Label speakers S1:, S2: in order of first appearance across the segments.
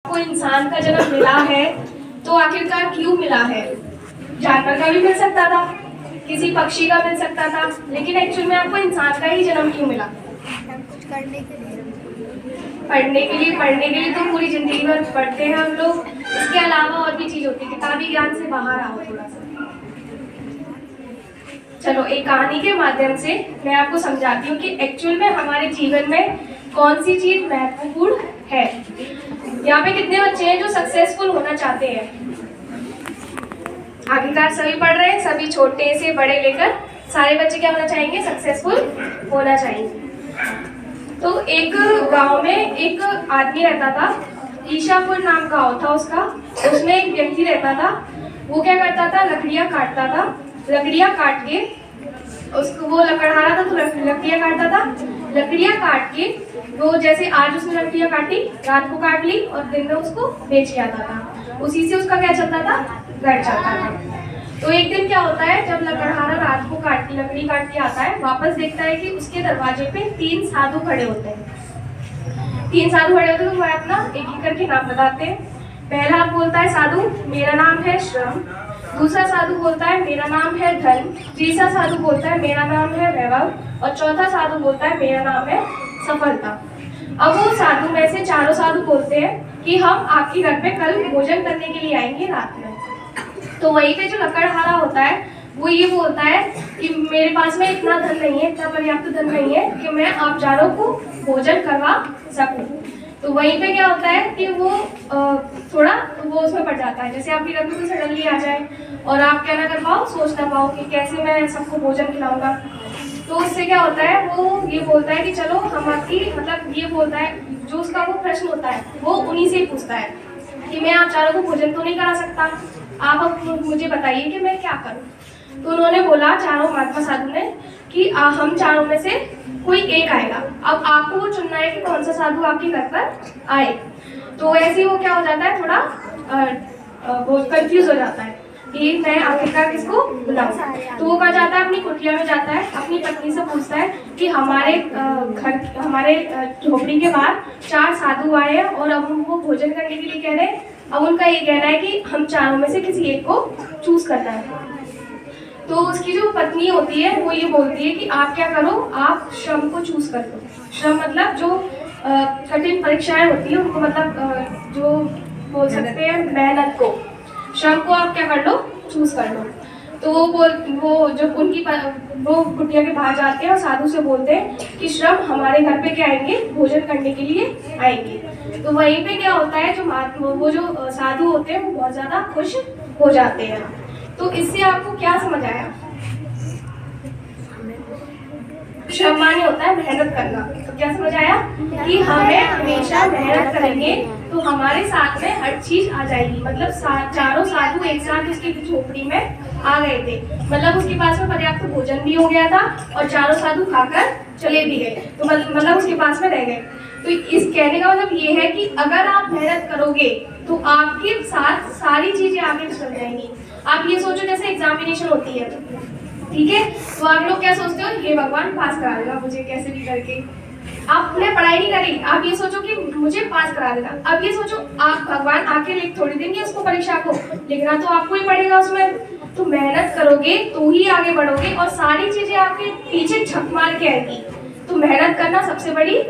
S1: को इंसान का जन्म मिला है तो आखिरकार क्यों मिला है? जानवर का भी मिल सकता था, किसी पक्षी का मिल सकता था, लेकिन एक्चुअल में आपको इंसान का ही जन्म क्यों मिला?
S2: कुछ करने के लिए।
S1: पढ़ने के लिए तो पूरी जिंदगी भर पढ़ते हैं हम लोग। इसके अलावा और भी चीज होती है, किताबी ज्ञान से बाहर आओ थोड़ा सा। चलो एक कहानी के माध्यम से मैं आपको समझाती हूँ कि एक्चुअल में हमारे जीवन में कौन सी चीज महत्वपूर्ण है। यहाँ पे कितने बच्चे हैं जो सक्सेसफुल होना चाहते हैं? आखिरकार सभी पढ़ रहे हैं, सभी छोटे से बड़े लेकर सारे बच्चे क्या होना चाहेंगे? सक्सेसफुल होना चाहिए। तो एक गांव में एक आदमी रहता था, ईशापुर नाम गांव था उसका। उसमें एक व्यक्ति रहता था, वो क्या करता था? लकड़ियाँ काटता था। लकड़ियाँ काट के उसको, वो लकड़हारा था तो लकड़ियाँ काटता था। लकड़ियाँ काट के वो जैसे आज उसने लकड़ियाँ काटी, रात को काट ली और दिन में उसको बेच के आता था। उसी से उसका क्या चलता था? घर चलता था। तो एक दिन क्या होता है, जब लकड़हारा रात को लकड़ी काट के आता है, वापस देखता है कि उसके दरवाजे पे 3 साधु खड़े होते हैं। 3 साधु खड़े होते हैं तो वह अपना एक एक करके नाम बताते हैं। पहला बोलता है साधु, मेरा नाम है श्रम। दूसरा साधु बोलता है मेरा नाम है धन। तीसरा साधु बोलता है मेरा नाम है वैभव। और चौथा साधु बोलता है मेरा नाम है सफलता। अब वो साधु में से चारों साधु बोलते हैं कि हम आपके घर पे कल भोजन करने के लिए आएंगे रात में। तो वहीं पे जो लकड़हारा होता है वो ये बोलता है कि मेरे पास में इतना धन नहीं है, इतना पर्याप्त धन नहीं है कि मैं आप चारों को भोजन करवा सकूं। तो वहीं पे क्या होता है कि वो थोड़ा वो उसमें पड़ जाता है, जैसे आपके घर में कोई सडनली आ जाए और आप क्या ना कर पाओ, सोच ना पाओ कि कैसे मैं सबको भोजन खिलाऊंगा। तो उससे क्या होता है, वो ये बोलता है कि चलो हम आपकी, मतलब ये बोलता है, जो उसका वो प्रश्न होता है वो उन्हीं से ही पूछता है कि मैं आप चारों को भोजन तो नहीं करा सकता, आप अब मुझे बताइए कि मैं क्या करूं। तो उन्होंने बोला, चारों महात्मा साधु ने, कि हम चारों में से कोई एक आएगा। अब आपको वो चुनना है कि कौन सा साधु आपके घर पर आए। तो ऐसे ही वो क्या हो जाता है, थोड़ा वो कंफ्यूज हो जाता है कि मैं आखिरकार किसको बुलाऊं। तो वो कहाँ जाता है? अपनी कुटिया में जाता है, अपनी पत्नी से पूछता है कि हमारे झोपड़ी के बाहर 4 साधु आए हैं और अब वो भोजन करने के लिए कह रहे हैं। अब उनका ये कहना है कि हम चारों में से किसी एक को चूज करना है। तो उसकी जो पत्नी होती है वो ये बोलती है कि आप क्या करो, आप श्रम को चूज कर लो। श्रम मतलब जो कठिन परीक्षाएं होती है उनको, मतलब जो बोल सकते हैं मेहनत को, श्रम को आप क्या कर लो? चूज कर लो। तो वो जो वो कुटिया के बाहर जाते हैं और साधु से बोलते हैं कि श्रम हमारे घर पे क्या आएंगे? भोजन करने के लिए आएंगे। तो वहीं पे क्या होता है, वो जो साधु होते हैं वो बहुत ज्यादा खुश हो जाते हैं। तो इससे आपको क्या समझ आया? श्रम माने होता है मेहनत करना। तो क्या समझ आया कि हमें हमेशा मेहनत करेंगे तो हमारे साथ में हर चीज आ जाएगी। मतलब चारों साधु एक साथ उसकी झोपड़ी में आ गए थे, मतलब उसके पास में पर्याप्त भोजन भी हो गया था और चारों साधु खाकर चले भी गए। तो मतलब उसके पास में रह गए। तो इस कहने का मतलब ये है कि अगर आप मेहनत करोगे तो आपके साथ सारी चीजें आगे चल जाएंगी। आप ये सोचो, जैसे एग्जामिनेशन होती है, ठीक है, तो आप लोग क्या सोचते हो? हे भगवान पास करा देगा मुझे कैसे भी करके। आपने पढ़ाई नहीं करी, आप ये सोचो कि मुझे पास करा देगा। अब ये सोचो, आप भगवान आके लिख थोड़ी देंगे उसको, परीक्षा को लिखना तो आपको ही पड़ेगा उसमें। तो मेहनत करोगे तो ही आगे बढ़ोगे और सारी चीजें आपके पीछे झक मार के आएगी। तो मेहनत करना सबसे बड़ी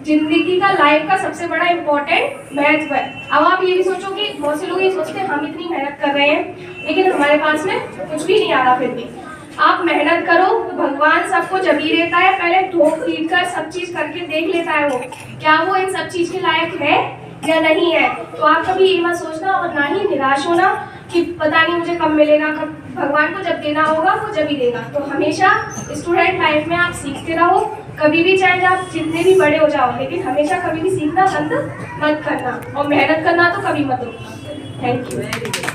S1: जिंदगी का, लाइफ का सबसे बड़ा इंपॉर्टेंट महत्व है। अब आप ये भी सोचो कि बहुत से लोग ये सोचते हैं हम इतनी मेहनत कर रहे हैं लेकिन हमारे पास में कुछ भी नहीं आ रहा। फिर भी आप मेहनत करो, भगवान सबको जबी देता है, पहले ठोक पीट कर सब चीज करके देख लेता है वो क्या वो इन सब चीज के लायक है या नहीं है। तो आप कभी ये मत सोचना और ना ही निराश होना कि पता नहीं मुझे कब मिलेगा, कब। भगवान को जब देना होगा वो जब ही देगा। तो हमेशा स्टूडेंट लाइफ में आप सीखते रहो, कभी भी चाहे आप जितने भी बड़े हो जाओ, लेकिन हमेशा कभी भी सीखना बंद मत करना और मेहनत करना तो कभी मत रोकना। Thank you.